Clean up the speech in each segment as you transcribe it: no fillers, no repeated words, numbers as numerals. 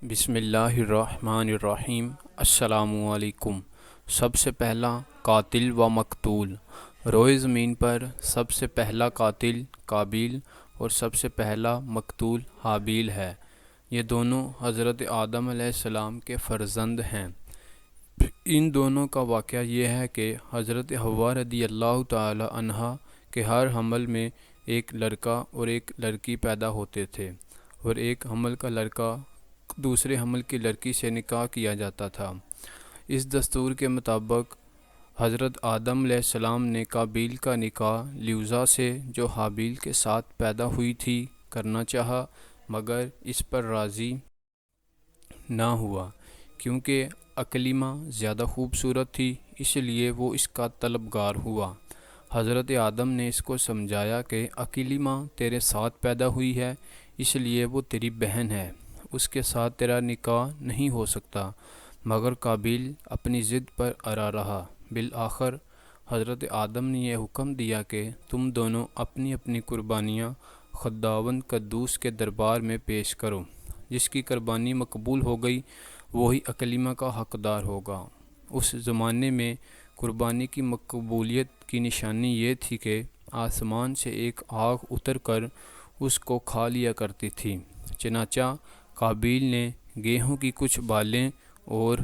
بسم اللہ الرحمن الرحیم۔ السلام علیکم۔ سب سے پہلا قاتل و مقتول۔ روئے زمین پر سب سے پہلا قاتل قابیل اور سب سے پہلا مقتول حابیل ہے۔ یہ دونوں حضرت آدم علیہ السلام کے فرزند ہیں۔ ان دونوں کا واقعہ یہ ہے کہ حضرت حوا رضی اللہ تعالی عنہا کے ہر حمل میں ایک لڑکا اور ایک لڑکی پیدا ہوتے تھے، اور ایک حمل کا لڑکا دوسرے حمل کی لڑکی سے نکاح کیا جاتا تھا۔ اس دستور کے مطابق حضرت آدم علیہ السلام نے قابیل کا نکاح لیوزا سے، جو حابیل کے ساتھ پیدا ہوئی تھی، کرنا چاہا، مگر اس پر راضی نہ ہوا کیونکہ اکلیمہ زیادہ خوبصورت تھی، اس لیے وہ اس کا طلبگار ہوا۔ حضرت آدم نے اس کو سمجھایا کہ اکلیمہ تیرے ساتھ پیدا ہوئی ہے، اس لیے وہ تیری بہن ہے، اس کے ساتھ تیرا نکاح نہیں ہو سکتا، مگر قابیل اپنی ضد پر اڑا رہا۔ بالآخر حضرت آدم نے یہ حکم دیا کہ تم دونوں اپنی اپنی قربانیاں خداوند قدوس کے دربار میں پیش کرو، جس کی قربانی مقبول ہو گئی وہی اکلیمہ کا حقدار ہوگا۔ اس زمانے میں قربانی کی مقبولیت کی نشانی یہ تھی کہ آسمان سے ایک آگ اتر کر اس کو کھا لیا کرتی تھی۔ چنانچہ قابیل نے گیہوں کی کچھ بالیں اور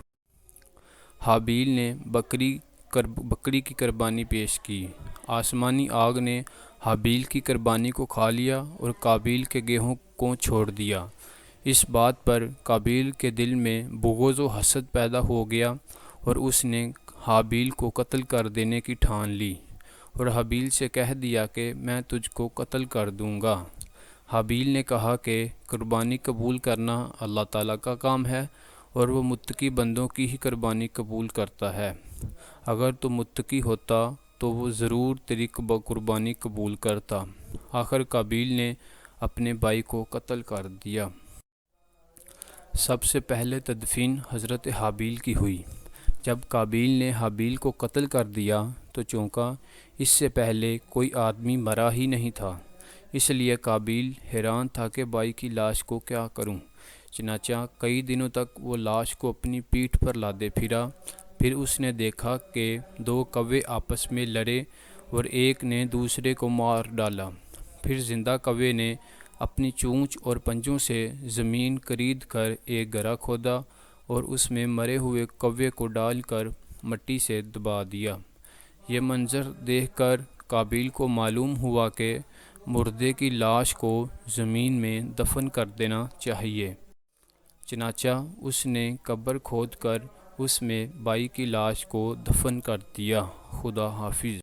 حابیل نے بکری کی قربانی پیش کی۔ آسمانی آگ نے حابیل کی قربانی کو کھا لیا اور قابیل کے گیہوں کو چھوڑ دیا۔ اس بات پر قابیل کے دل میں بغض و حسد پیدا ہو گیا اور اس نے حابیل کو قتل کر دینے کی ٹھان لی اور حابیل سے کہہ دیا کہ میں تجھ کو قتل کر دوں گا۔ حابیل نے کہا کہ قربانی قبول کرنا اللہ تعالیٰ کا کام ہے اور وہ متقی بندوں کی ہی قربانی قبول کرتا ہے۔ اگر تو متقی ہوتا تو وہ ضرور تیری قربانی قبول کرتا۔ آخر قابیل نے اپنے بھائی کو قتل کر دیا۔ سب سے پہلے تدفین حضرت حابیل کی ہوئی۔ جب قابیل نے حابیل کو قتل کر دیا تو چونکہ اس سے پہلے کوئی آدمی مرا ہی نہیں تھا، اس لیے قابیل حیران تھا کہ بھائی کی لاش کو کیا کروں۔ چنانچہ کئی دنوں تک وہ لاش کو اپنی پیٹھ پر لادے پھرا۔ پھر اس نے دیکھا کہ دو کوے آپس میں لڑے اور ایک نے دوسرے کو مار ڈالا۔ پھر زندہ کوے نے اپنی چونچ اور پنجوں سے زمین کرید کر ایک گڑھا کھودا اور اس میں مرے ہوئے کوے کو ڈال کر مٹی سے دبا دیا۔ یہ منظر دیکھ کر قابیل کو معلوم ہوا کہ مردے کی لاش کو زمین میں دفن کر دینا چاہیے۔ چنانچہ اس نے قبر کھود کر اس میں بھائی کی لاش کو دفن کر دیا۔ خدا حافظ۔